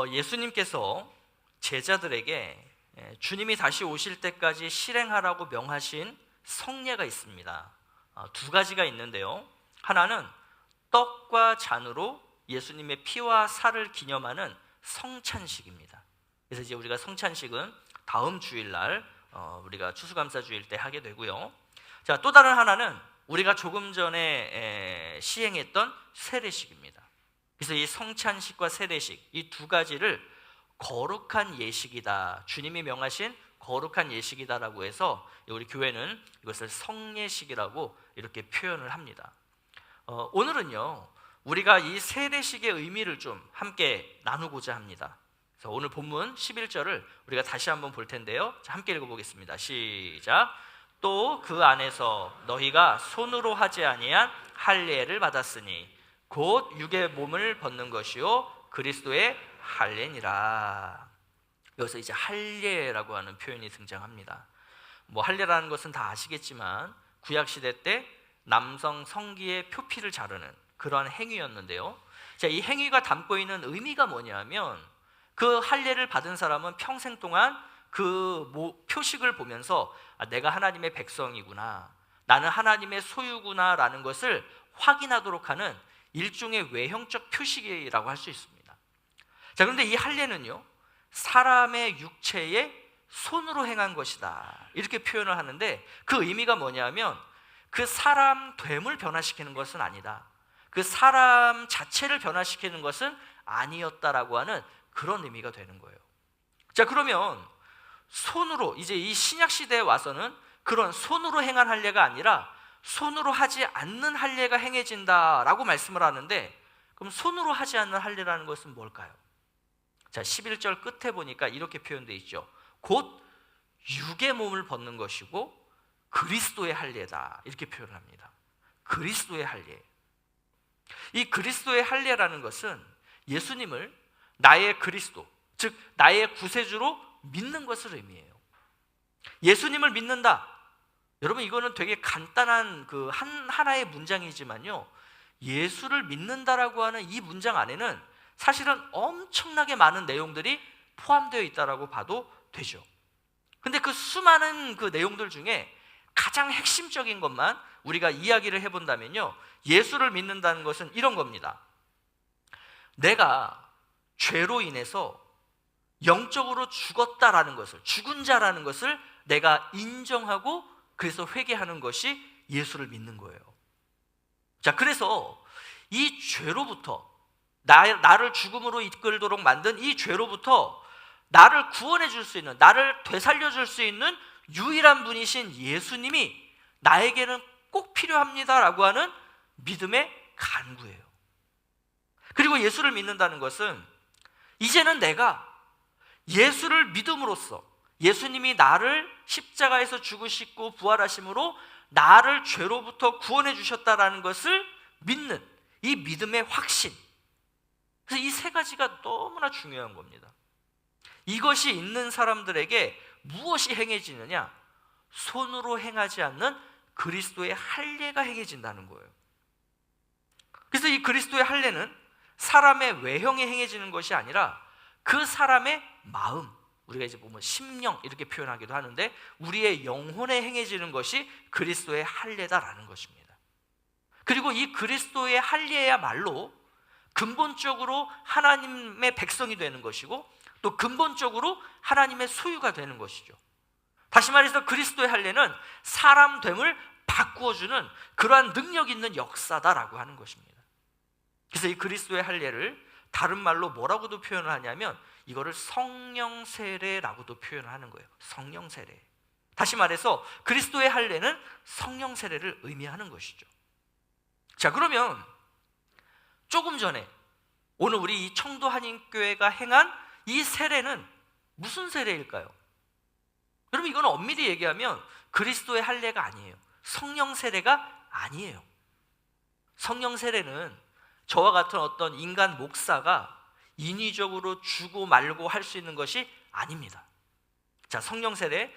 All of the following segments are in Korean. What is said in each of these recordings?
예수님께서 제자들에게 주님이 다시 오실 때까지 실행하라고 명하신 성례가 있습니다. 두 가지가 있는데요. 하나는 떡과 잔으로 예수님의 피와 살을 기념하는 성찬식입니다. 그래서 이제 우리가 성찬식은 다음 주일날 우리가 추수감사주일 때 하게 되고요. 자, 또 다른 하나는 우리가 조금 전에 시행했던 세례식입니다. 그래서 이 성찬식과 세례식, 이 두 가지를 거룩한 예식이다, 주님이 명하신 거룩한 예식이다라고 해서 우리 교회는 이것을 성례식이라고 이렇게 표현을 합니다. 오늘은요, 우리가 이 세례식의 의미를 좀 함께 나누고자 합니다. 그래서 오늘 본문 11절을 우리가 다시 한번 볼 텐데요. 자, 함께 읽어보겠습니다. 시작. 또 그 안에서 너희가 손으로 하지 아니한 할례를 받았으니 곧 육의 몸을 벗는 것이요 그리스도의 할례니라. 여기서 이제 할례라고 하는 표현이 등장합니다. 할례라는 것은 다 아시겠지만 구약 시대 때 남성 성기의 표피를 자르는 그러한 행위였는데요. 자, 이 행위가 담고 있는 의미가 뭐냐면 그 할례를 받은 사람은 평생 동안 그 표식을 보면서 내가 하나님의 백성이구나, 나는 하나님의 소유구나 라는 것을 확인하도록 하는 일종의 외형적 표식이라고 할 수 있습니다. 자, 그런데 이 할례는요, 사람의 육체에 손으로 행한 것이다, 이렇게 표현을 하는데 그 의미가 뭐냐면 그 사람 됨을 변화시키는 것은 아니다, 그 사람 자체를 변화시키는 것은 아니었다라고 하는 그런 의미가 되는 거예요. 자, 그러면 손으로, 이제 이 신약 시대에 와서는 그런 손으로 행한 할례가 아니라 손으로 하지 않는 할례가 행해진다라고 말씀을 하는데, 그럼 손으로 하지 않는 할례라는 것은 뭘까요? 자, 11절 끝에 보니까 이렇게 표현되어 있죠. 곧 육의 몸을 벗는 것이고 그리스도의 할례다, 이렇게 표현을 합니다. 그리스도의 할례. 이 그리스도의 할례라는 것은 예수님을 나의 그리스도, 즉 나의 구세주로 믿는 것을 의미해요. 예수님을 믿는다. 여러분, 이거는 되게 간단한 그 하나의 문장이지만요, 예수를 믿는다라고 하는 이 문장 안에는 사실은 엄청나게 많은 내용들이 포함되어 있다라고 봐도 되죠. 근데 그 수많은 그 내용들 중에 가장 핵심적인 것만 우리가 이야기를 해본다면요, 예수를 믿는다는 것은 이런 겁니다. 내가 죄로 인해서 영적으로 죽었다라는 것을, 죽은 자라는 것을 내가 인정하고 그래서 회개하는 것이 예수를 믿는 거예요. 자, 그래서 이 죄로부터, 나를 죽음으로 이끌도록 만든 이 죄로부터 나를 구원해 줄 수 있는, 나를 되살려 줄 수 있는 유일한 분이신 예수님이 나에게는 꼭 필요합니다라고 하는 믿음의 간구예요. 그리고 예수를 믿는다는 것은 이제는 내가 예수를 믿음으로써, 예수님이 나를 십자가에서 죽으시고 부활하심으로 나를 죄로부터 구원해 주셨다라는 것을 믿는 이 믿음의 확신. 그래서 이 세 가지가 너무나 중요한 겁니다. 이것이 있는 사람들에게 무엇이 행해지느냐? 손으로 행하지 않는 그리스도의 할례가 행해진다는 거예요. 그래서 이 그리스도의 할례는 사람의 외형에 행해지는 것이 아니라 그 사람의 마음, 우리가 이제 보면 심령 이렇게 표현하기도 하는데 우리의 영혼에 행해지는 것이 그리스도의 할례다라는 것입니다. 그리고 이 그리스도의 할례야말로 근본적으로 하나님의 백성이 되는 것이고 또 근본적으로 하나님의 소유가 되는 것이죠. 다시 말해서 그리스도의 할례는 사람 됨을 바꾸어주는 그러한 능력 있는 역사다라고 하는 것입니다. 그래서 이 그리스도의 할례를 다른 말로 뭐라고도 표현을 하냐면 이거를 성령 세례라고도 표현을 하는 거예요. 성령 세례. 다시 말해서 그리스도의 할례는 성령 세례를 의미하는 것이죠. 자, 그러면 조금 전에 오늘 우리 이 청도 한인교회가 행한 이 세례는 무슨 세례일까요? 여러분, 이건 엄밀히 얘기하면 그리스도의 할례가 아니에요. 성령 세례가 아니에요. 성령 세례는 저와 같은 어떤 인간 목사가 인위적으로 주고 말고 할 수 있는 것이 아닙니다. 자, 성령 세례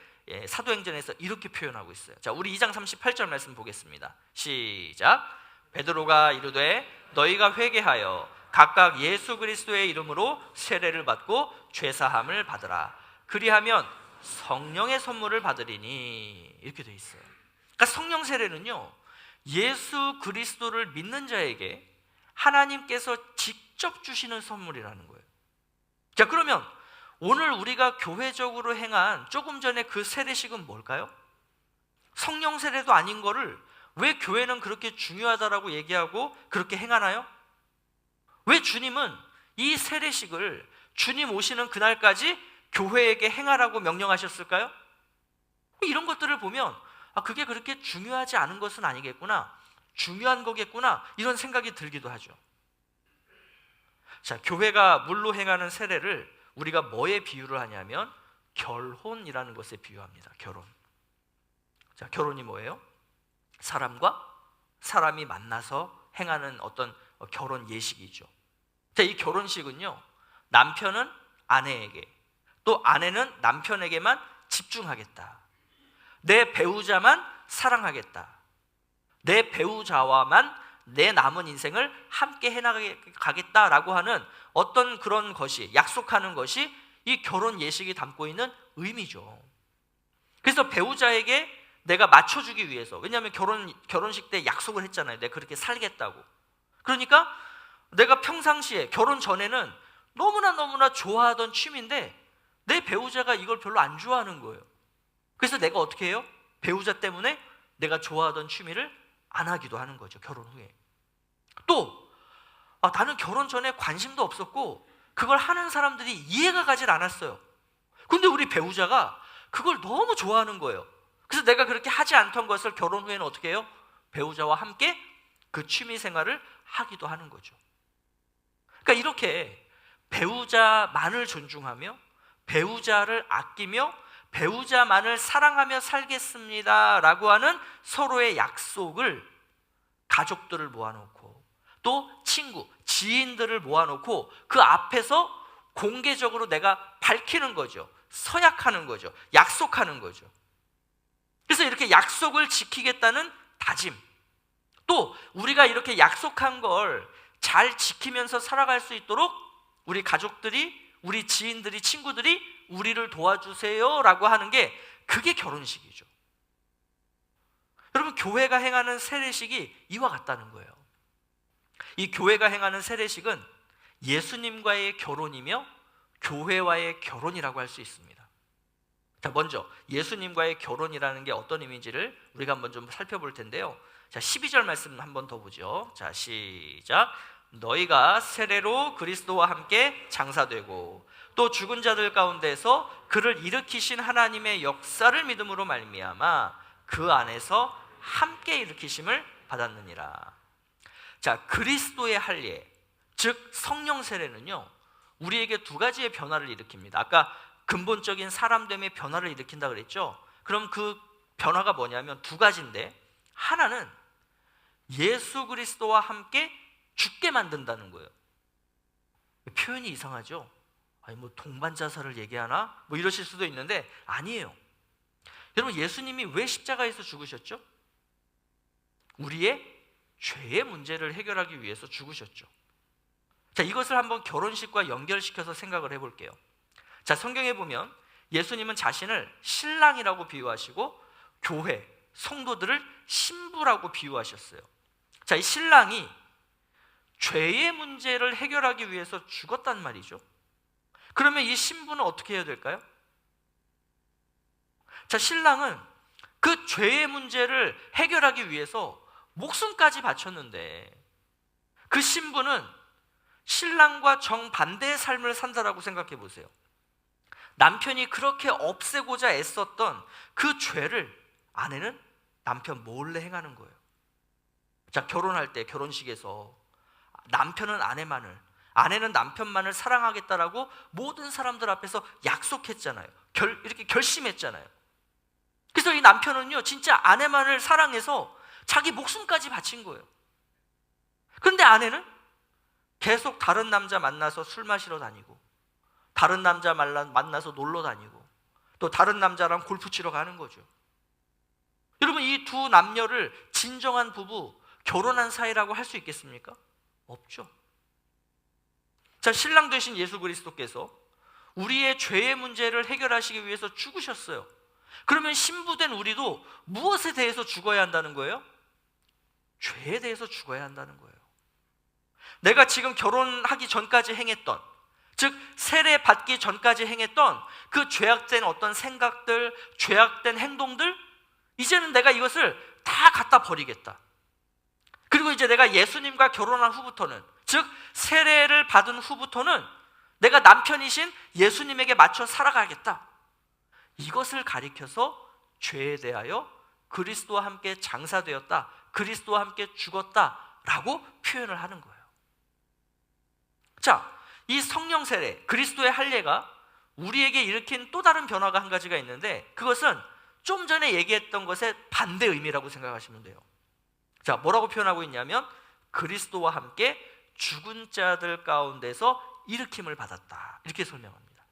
사도행전에서 이렇게 표현하고 있어요. 자, 우리 2장 38절 말씀 보겠습니다. 시작. 베드로가 이르되 너희가 회개하여 각각 예수 그리스도의 이름으로 세례를 받고 죄사함을 받으라. 그리하면 성령의 선물을 받으리니. 이렇게 돼 있어요. 그러니까 성령 세례는요, 예수 그리스도를 믿는 자에게 하나님께서 직접 주시는 선물이라는 거예요. 자, 그러면 오늘 우리가 교회적으로 행한 조금 전에 그 세례식은 뭘까요? 성령 세례도 아닌 거를 왜 교회는 그렇게 중요하다라고 얘기하고 그렇게 행하나요? 왜 주님은 이 세례식을 주님 오시는 그날까지 교회에게 행하라고 명령하셨을까요? 이런 것들을 보면 그게 그렇게 중요하지 않은 것은 아니겠구나, 중요한 거겠구나, 이런 생각이 들기도 하죠. 자, 교회가 물로 행하는 세례를 우리가 뭐에 비유를 하냐면 결혼이라는 것에 비유합니다. 결혼. 자, 결혼이 뭐예요? 사람과 사람이 만나서 행하는 어떤 결혼 예식이죠. 자, 이 결혼식은요, 남편은 아내에게, 또 아내는 남편에게만 집중하겠다. 내 배우자만 사랑하겠다. 내 배우자와만 내 남은 인생을 함께 해나가겠다라고 하는 어떤 그런 것이, 약속하는 것이 이 결혼 예식이 담고 있는 의미죠. 그래서 배우자에게 내가 맞춰주기 위해서, 왜냐하면 결혼식 때 약속을 했잖아요. 내가 그렇게 살겠다고. 그러니까 내가 평상시에, 결혼 전에는 너무나 좋아하던 취미인데 내 배우자가 이걸 별로 안 좋아하는 거예요. 그래서 내가 어떻게 해요? 배우자 때문에 내가 좋아하던 취미를 안 하기도 하는 거죠. 결혼 후에. 또 나는 결혼 전에 관심도 없었고 그걸 하는 사람들이 이해가 가질 않았어요. 근데 우리 배우자가 그걸 너무 좋아하는 거예요. 그래서 내가 그렇게 하지 않던 것을 결혼 후에는 어떻게 해요? 배우자와 함께 그 취미 생활을 하기도 하는 거죠. 그러니까 이렇게 배우자만을 존중하며 배우자를 아끼며 배우자만을 사랑하며 살겠습니다 라고 하는 서로의 약속을 가족들을 모아놓고 또 친구, 지인들을 모아놓고 그 앞에서 공개적으로 내가 밝히는 거죠. 서약하는 거죠. 약속하는 거죠. 그래서 이렇게 약속을 지키겠다는 다짐, 또 우리가 이렇게 약속한 걸 잘 지키면서 살아갈 수 있도록 우리 가족들이, 우리 지인들이, 친구들이 우리를 도와주세요 라고 하는 게, 그게 결혼식이죠. 여러분, 교회가 행하는 세례식이 이와 같다는 거예요. 이 교회가 행하는 세례식은 예수님과의 결혼이며 교회와의 결혼이라고 할 수 있습니다. 자, 먼저 예수님과의 결혼이라는 게 어떤 의미인지를 우리가 한번 좀 살펴볼 텐데요. 자, 12절 말씀 한번 더 보죠. 자, 시작. 너희가 세례로 그리스도와 함께 장사되고 또 죽은 자들 가운데서 그를 일으키신 하나님의 역사를 믿음으로 말미암아 그 안에서 함께 일으키심을 받았느니라. 자, 그리스도의 할례, 즉 성령 세례는요, 우리에게 두 가지의 변화를 일으킵니다. 아까 근본적인 사람됨의 변화를 일으킨다 그랬죠. 그럼 그 변화가 뭐냐면 두 가지인데, 하나는 예수 그리스도와 함께 죽게 만든다는 거예요. 표현이 이상하죠? 아니 뭐 동반자살을 얘기하나? 뭐 이러실 수도 있는데 아니에요. 여러분, 예수님이 왜 십자가에서 죽으셨죠? 우리의 죄의 문제를 해결하기 위해서 죽으셨죠. 자, 이것을 한번 결혼식과 연결시켜서 생각을 해볼게요. 자, 성경에 보면 예수님은 자신을 신랑이라고 비유하시고 교회, 성도들을 신부라고 비유하셨어요. 자, 이 신랑이 죄의 문제를 해결하기 위해서 죽었단 말이죠. 그러면 이 신부는 어떻게 해야 될까요? 자, 신랑은 그 죄의 문제를 해결하기 위해서 목숨까지 바쳤는데 그 신부는 신랑과 정반대의 삶을 산다라고 생각해 보세요. 남편이 그렇게 없애고자 애썼던 그 죄를 아내는 남편 몰래 행하는 거예요. 자, 결혼할 때 결혼식에서 남편은 아내만을, 아내는 남편만을 사랑하겠다라고 모든 사람들 앞에서 약속했잖아요. 이렇게 결심했잖아요. 그래서 이 남편은요, 진짜 아내만을 사랑해서 자기 목숨까지 바친 거예요. 그런데 아내는 계속 다른 남자 만나서 술 마시러 다니고, 다른 남자 만나서 놀러 다니고, 또 다른 남자랑 골프 치러 가는 거죠. 여러분, 이 두 남녀를 진정한 부부, 결혼한 사이라고 할 수 있겠습니까? 없죠. 자, 신랑 되신 예수 그리스도께서 우리의 죄의 문제를 해결하시기 위해서 죽으셨어요. 그러면 신부된 우리도 무엇에 대해서 죽어야 한다는 거예요? 죄에 대해서 죽어야 한다는 거예요. 내가 지금 결혼하기 전까지 행했던, 즉 세례 받기 전까지 행했던 그 죄악된 어떤 생각들, 죄악된 행동들, 이제는 내가 이것을 다 갖다 버리겠다. 그리고 이제 내가 예수님과 결혼한 후부터는, 즉 세례를 받은 후부터는 내가 남편이신 예수님에게 맞춰 살아가겠다. 이것을 가리켜서 죄에 대하여 그리스도와 함께 장사되었다, 그리스도와 함께 죽었다라고 표현을 하는 거예요. 자, 이 성령 세례, 그리스도의 할례가 우리에게 일으킨 또 다른 변화가 한 가지가 있는데, 그것은 좀 전에 얘기했던 것의 반대 의미라고 생각하시면 돼요. 자, 뭐라고 표현하고 있냐면 그리스도와 함께 죽은 자들 가운데서 일으킴을 받았다, 이렇게 설명합니다.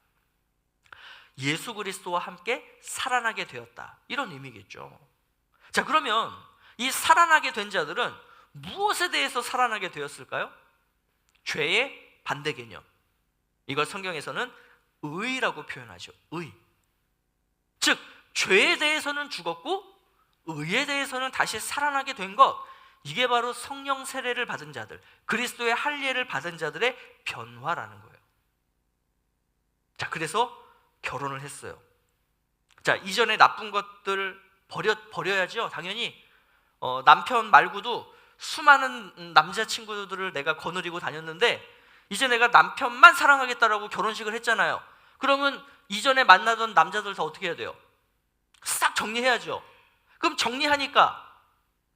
예수 그리스도와 함께 살아나게 되었다, 이런 의미겠죠. 자, 그러면 이 살아나게 된 자들은 무엇에 대해서 살아나게 되었을까요? 죄의 반대 개념, 이걸 성경에서는 의라고 표현하죠. 의. 즉 죄에 대해서는 죽었고 의에 대해서는 다시 살아나게 된 것, 이게 바로 성령 세례를 받은 자들, 그리스도의 할례를 받은 자들의 변화라는 거예요. 자, 그래서 결혼을 했어요. 자, 이전에 나쁜 것들 버려야죠. 당연히 남편 말고도 수많은 남자친구들을 내가 거느리고 다녔는데, 이제 내가 남편만 사랑하겠다라고 결혼식을 했잖아요. 그러면 이전에 만나던 남자들 다 어떻게 해야 돼요? 싹 정리해야죠. 그럼 정리하니까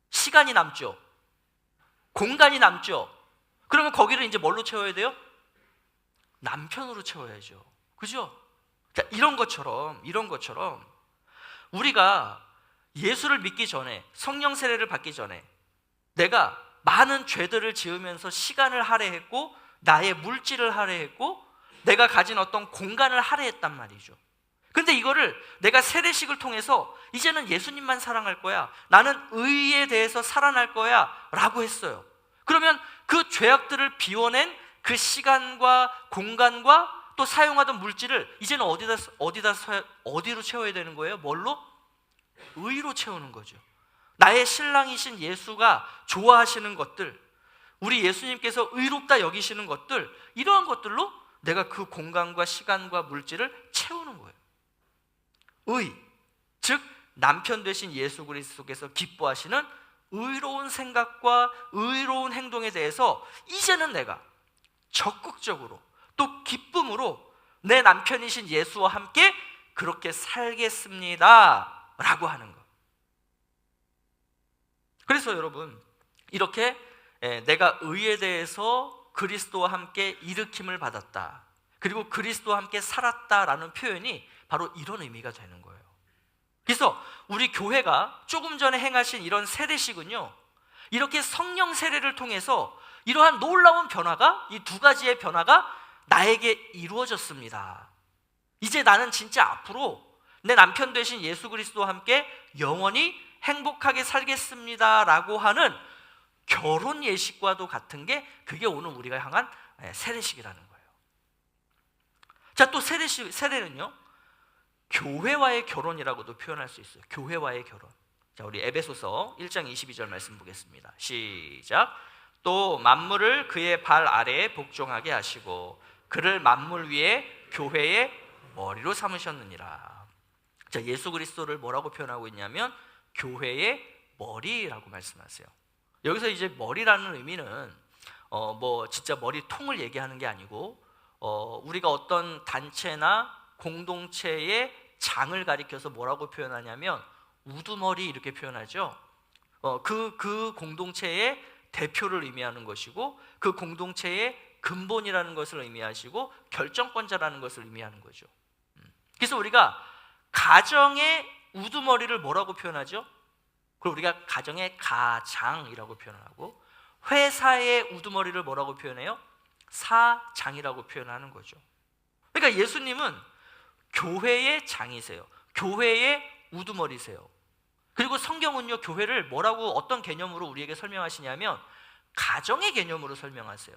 시간이 남죠, 공간이 남죠. 그러면 거기를 이제 뭘로 채워야 돼요? 남편으로 채워야죠. 그죠? 자, 이런 것처럼 우리가 예수를 믿기 전에, 성령 세례를 받기 전에 내가 많은 죄들을 지으면서 시간을 할애했고, 나의 물질을 할애했고, 내가 가진 어떤 공간을 할애했단 말이죠. 근데 이거를 내가 세례식을 통해서 이제는 예수님만 사랑할 거야, 나는 의에 대해서 살아날 거야 라고 했어요. 그러면 그 죄악들을 비워낸 그 시간과 공간과 또 사용하던 물질을 이제는 어디로 채워야 되는 거예요? 뭘로? 의로 채우는 거죠. 나의 신랑이신 예수가 좋아하시는 것들, 우리 예수님께서 의롭다 여기시는 것들, 이러한 것들로 내가 그 공간과 시간과 물질을 채우는 거예요. 의, 즉 남편 되신 예수 그리스도께서 기뻐하시는 의로운 생각과 의로운 행동에 대해서 이제는 내가 적극적으로 또 기쁨으로 내 남편이신 예수와 함께 그렇게 살겠습니다 라고 하는 것. 그래서 여러분, 이렇게 내가 의에 대해서 그리스도와 함께 일으킴을 받았다, 그리고 그리스도와 함께 살았다라는 표현이 바로 이런 의미가 되는 거예요. 그래서 우리 교회가 조금 전에 행하신 이런 세례식은요, 이렇게 성령 세례를 통해서 이러한 놀라운 변화가, 이 두 가지의 변화가 나에게 이루어졌습니다. 이제 나는 진짜 앞으로 내 남편 되신 예수 그리스도와 함께 영원히 행복하게 살겠습니다 라고 하는 결혼 예식과도 같은 게, 그게 오늘 우리가 향한 세례식이라는 거예요. 자, 또 세례는요, 교회와의 결혼이라고도 표현할 수 있어요. 교회와의 결혼. 자, 우리 에베소서 1장 22절 말씀 보겠습니다. 시작. 또 만물을 그의 발 아래에 복종하게 하시고 그를 만물 위에 교회의 머리로 삼으셨느니라. 자, 예수 그리스도를 뭐라고 표현하고 있냐면 교회의 머리라고 말씀하세요. 여기서 이제 머리라는 의미는 뭐 진짜 머리통을 얘기하는 게 아니고, 우리가 어떤 단체나 공동체의 장을 가리켜서 뭐라고 표현하냐면 우두머리 이렇게 표현하죠. 그 공동체의 대표를 의미하는 것이고, 그 공동체의 근본이라는 것을 의미하시고 결정권자라는 것을 의미하는 거죠. 그래서 우리가 가정의 우두머리를 뭐라고 표현하죠? 그리고 우리가 가정의 가장이라고 표현하고, 회사의 우두머리를 뭐라고 표현해요? 사장이라고 표현하는 거죠. 그러니까 예수님은 교회의 장이세요. 교회의 우두머리세요. 그리고 성경은요, 교회를 뭐라고, 어떤 개념으로 우리에게 설명하시냐면 가정의 개념으로 설명하세요.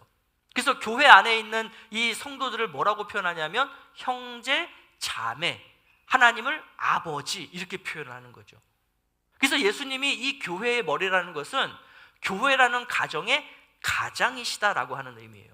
그래서 교회 안에 있는 이 성도들을 뭐라고 표현하냐면 형제, 자매, 하나님을 아버지 이렇게 표현하는 거죠. 그래서 예수님이 이 교회의 머리라는 것은 교회라는 가정의 가장이시다라고 하는 의미예요.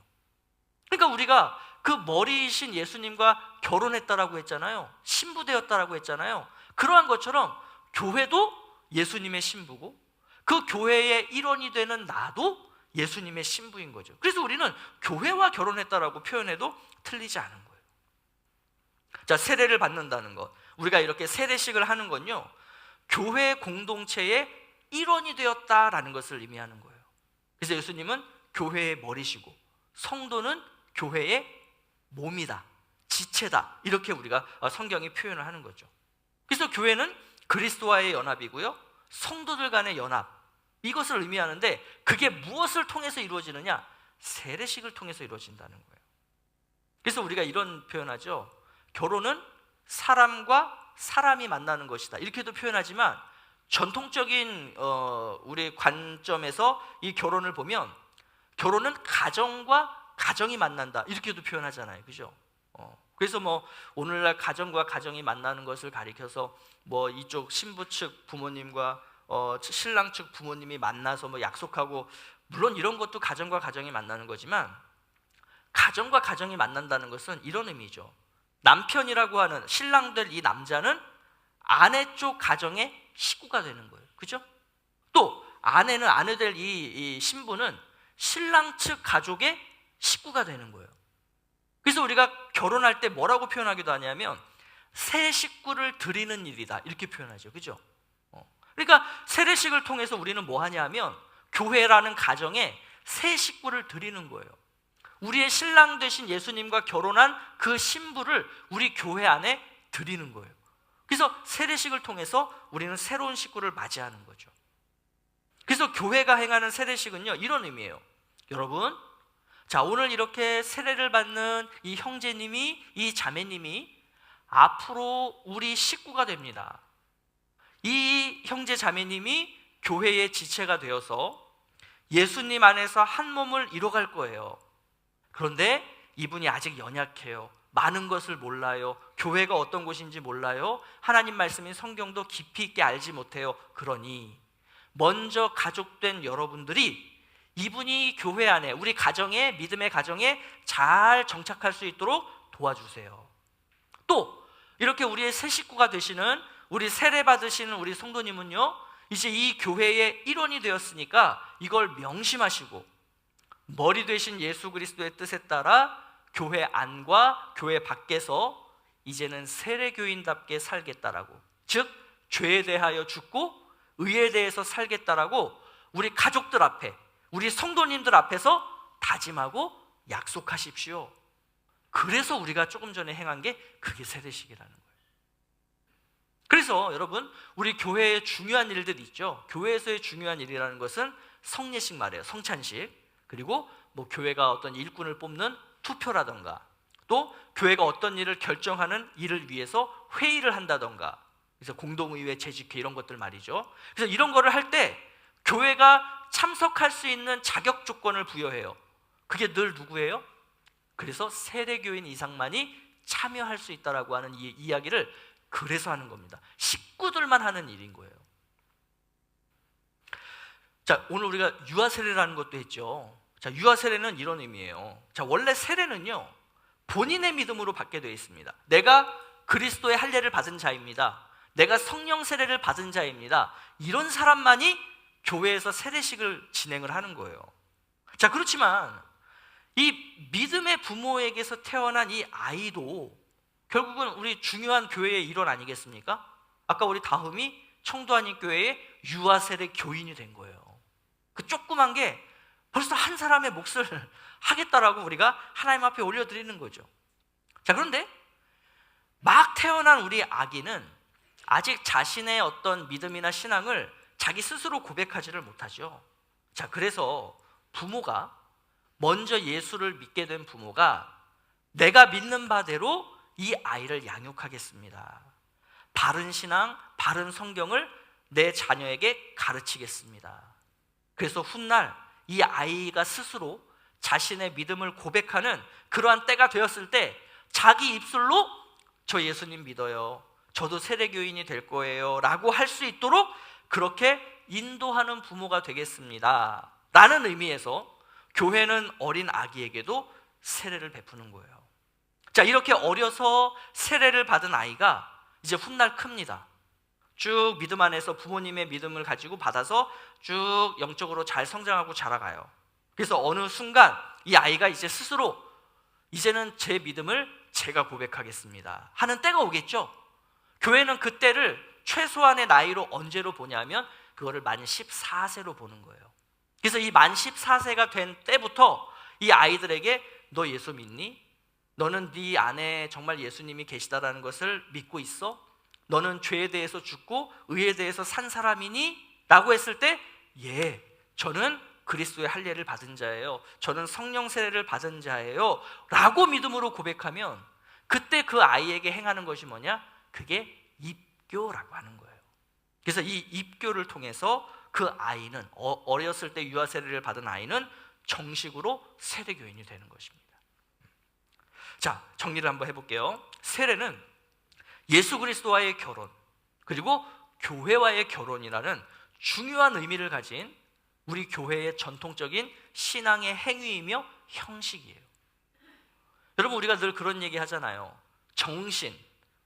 그러니까 우리가 그 머리이신 예수님과 결혼했다라고 했잖아요. 신부되었다라고 했잖아요. 그러한 것처럼 교회도 예수님의 신부고 그 교회의 일원이 되는 나도 예수님의 신부인 거죠. 그래서 우리는 교회와 결혼했다라고 표현해도 틀리지 않은 거예요. 자, 세례를 받는다는 것, 우리가 이렇게 세례식을 하는 건요, 교회 공동체의 일원이 되었다라는 것을 의미하는 거예요. 그래서 예수님은 교회의 머리시고 성도는 교회의 몸이다, 지체다, 이렇게 우리가 성경이 표현을 하는 거죠. 그래서 교회는 그리스도와의 연합이고요, 성도들 간의 연합, 이것을 의미하는데 그게 무엇을 통해서 이루어지느냐? 세례식을 통해서 이루어진다는 거예요. 그래서 우리가 이런 표현하죠. 결혼은 사람과 사람이 만나는 것이다, 이렇게도 표현하지만 전통적인 우리 관점에서 이 결혼을 보면 결혼은 가정과 가정이 만난다, 이렇게도 표현하잖아요. 그죠? 그래서 뭐 오늘날 가정과 가정이 만나는 것을 가리켜서 뭐 이쪽 신부 측 부모님과 신랑 측 부모님이 만나서 뭐 약속하고, 물론 이런 것도 가정과 가정이 만나는 거지만 가정과 가정이 만난다는 것은 이런 의미죠. 남편이라고 하는 신랑 될 이 남자는 아내 쪽 가정의 식구가 되는 거예요. 그죠? 또 아내는, 아내 될 이 신부는 신랑 측 가족의 식구가 되는 거예요. 그래서 우리가 결혼할 때 뭐라고 표현하기도 하냐면 새 식구를 드리는 일이다, 이렇게 표현하죠. 그죠? 그러니까 세례식을 통해서 우리는 뭐 하냐 하면 교회라는 가정에 새 식구를 드리는 거예요. 우리의 신랑 되신 예수님과 결혼한 그 신부를 우리 교회 안에 드리는 거예요. 그래서 세례식을 통해서 우리는 새로운 식구를 맞이하는 거죠. 그래서 교회가 행하는 세례식은요, 이런 의미예요. 여러분, 자, 오늘 이렇게 세례를 받는 이 형제님이, 이 자매님이 앞으로 우리 식구가 됩니다. 이 형제 자매님이 교회의 지체가 되어서 예수님 안에서 한 몸을 이뤄갈 거예요. 그런데 이분이 아직 연약해요. 많은 것을 몰라요. 교회가 어떤 곳인지 몰라요. 하나님 말씀인 성경도 깊이 있게 알지 못해요. 그러니 먼저 가족된 여러분들이 이분이 교회 안에, 우리 가정에, 믿음의 가정에 잘 정착할 수 있도록 도와주세요. 또 이렇게 우리의 새 식구가 되시는, 우리 세례 받으시는 우리 성도님은요, 이제 이 교회의 일원이 되었으니까 이걸 명심하시고 머리 되신 예수 그리스도의 뜻에 따라 교회 안과 교회 밖에서 이제는 세례교인답게 살겠다라고, 즉 죄에 대하여 죽고 의에 대해서 살겠다라고 우리 가족들 앞에, 우리 성도님들 앞에서 다짐하고 약속하십시오. 그래서 우리가 조금 전에 행한 게 그게 세례식이라는 거예요. 그래서 여러분, 우리 교회에 중요한 일들이 있죠. 교회에서의 중요한 일이라는 것은 성례식 말이에요. 성찬식. 그리고 뭐 교회가 어떤 일꾼을 뽑는 투표라던가, 또 교회가 어떤 일을 결정하는 일을 위해서 회의를 한다던가, 그래서 공동의회 재직회 이런 것들 말이죠. 그래서 이런 거를 할 때 교회가 참석할 수 있는 자격 조건을 부여해요. 그게 늘 누구예요? 그래서 세례교인 이상만이 참여할 수 있다라고 하는 이 이야기를 그래서 하는 겁니다. 식구들만 하는 일인 거예요. 자, 오늘 우리가 유아 세례라는 것도 했죠. 자, 유아 세례는 이런 의미예요. 자, 원래 세례는요, 본인의 믿음으로 받게 되어 있습니다. 내가 그리스도의 할례를 받은 자입니다. 내가 성령 세례를 받은 자입니다. 이런 사람만이 교회에서 세례식을 진행을 하는 거예요. 자, 그렇지만 이 믿음의 부모에게서 태어난 이 아이도 결국은 우리 중요한 교회의 일원 아니겠습니까? 아까 우리 다흠이 청도하님 교회의 유아 세례 교인이 된 거예요. 그 조그만 게 벌써 한 사람의 몫을 하겠다라고 우리가 하나님 앞에 올려드리는 거죠. 자, 그런데 막 태어난 우리 아기는 아직 자신의 어떤 믿음이나 신앙을 자기 스스로 고백하지를 못하죠. 자, 그래서 부모가, 먼저 예수를 믿게 된 부모가 내가 믿는 바대로 이 아이를 양육하겠습니다. 바른 신앙, 바른 성경을 내 자녀에게 가르치겠습니다. 그래서 훗날 이 아이가 스스로 자신의 믿음을 고백하는 그러한 때가 되었을 때 자기 입술로 저 예수님 믿어요, 저도 세례교인이 될 거예요 라고 할 수 있도록 그렇게 인도하는 부모가 되겠습니다 라는 의미에서 교회는 어린 아기에게도 세례를 베푸는 거예요. 자, 이렇게 어려서 세례를 받은 아이가 이제 훗날 큽니다. 쭉 믿음 안에서 부모님의 믿음을 가지고 받아서 쭉 영적으로 잘 성장하고 자라가요. 그래서 어느 순간 이 아이가 이제 스스로 이제는 제 믿음을 제가 고백하겠습니다 하는 때가 오겠죠. 교회는 그 때를 최소한의 나이로 언제로 보냐면 그거를 만 14세로 보는 거예요. 그래서 이 만 14세가 된 때부터 이 아이들에게 너 예수 믿니? 너는 네 안에 정말 예수님이 계시다라는 것을 믿고 있어? 너는 죄에 대해서 죽고 의에 대해서 산 사람이니? 라고 했을 때 예, 저는 그리스도의 할례를 받은 자예요, 저는 성령 세례를 받은 자예요 라고 믿음으로 고백하면 그때 그 아이에게 행하는 것이 뭐냐? 그게 입교라고 하는 거예요. 그래서 이 입교를 통해서 그 아이는 어렸을 때 유아 세례를 받은 아이는 정식으로 세례교인이 되는 것입니다. 자, 정리를 한번 해볼게요. 세례는 예수 그리스도와의 결혼 그리고 교회와의 결혼이라는 중요한 의미를 가진 우리 교회의 전통적인 신앙의 행위이며 형식이에요. 여러분, 우리가 늘 그런 얘기 하잖아요. 정신,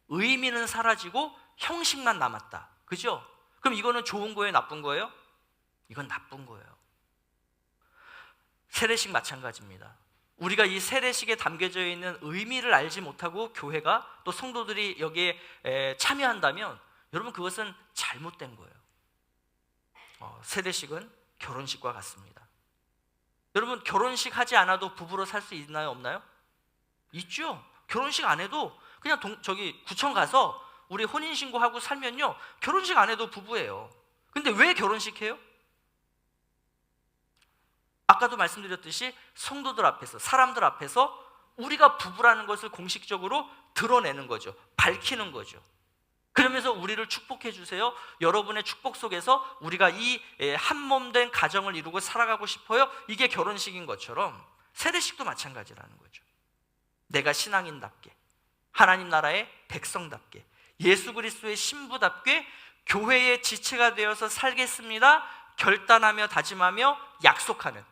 의미는 사라지고 형식만 남았다, 그죠? 그럼 이거는 좋은 거예요, 나쁜 거예요? 이건 나쁜 거예요. 세례식 마찬가지입니다. 우리가 이 세례식에 담겨져 있는 의미를 알지 못하고 교회가 또 성도들이 여기에 참여한다면 여러분 그것은 잘못된 거예요. 세례식은 결혼식과 같습니다. 여러분, 결혼식 하지 않아도 부부로 살 수 있나요, 없나요? 있죠. 결혼식 안 해도 그냥 구청 가서 우리 혼인신고하고 살면요 결혼식 안 해도 부부예요. 근데 왜 결혼식 해요? 아까도 말씀드렸듯이 성도들 앞에서, 사람들 앞에서 우리가 부부라는 것을 공식적으로 드러내는 거죠. 밝히는 거죠. 그러면서 우리를 축복해 주세요, 여러분의 축복 속에서 우리가 이 한 몸 된 가정을 이루고 살아가고 싶어요, 이게 결혼식인 것처럼 세례식도 마찬가지라는 거죠. 내가 신앙인답게, 하나님 나라의 백성답게, 예수 그리스도의 신부답게 교회의 지체가 되어서 살겠습니다 결단하며 다짐하며 약속하는,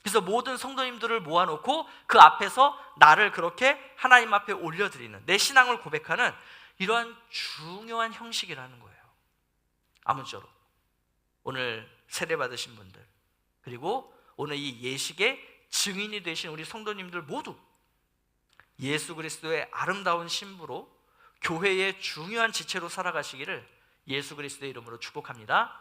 그래서 모든 성도님들을 모아놓고 그 앞에서 나를 그렇게 하나님 앞에 올려드리는, 내 신앙을 고백하는 이러한 중요한 형식이라는 거예요. 아무쪼록 오늘 세례받으신 분들, 그리고 오늘 이 예식의 증인이 되신 우리 성도님들 모두 예수 그리스도의 아름다운 신부로 교회의 중요한 지체로 살아가시기를 예수 그리스도의 이름으로 축복합니다.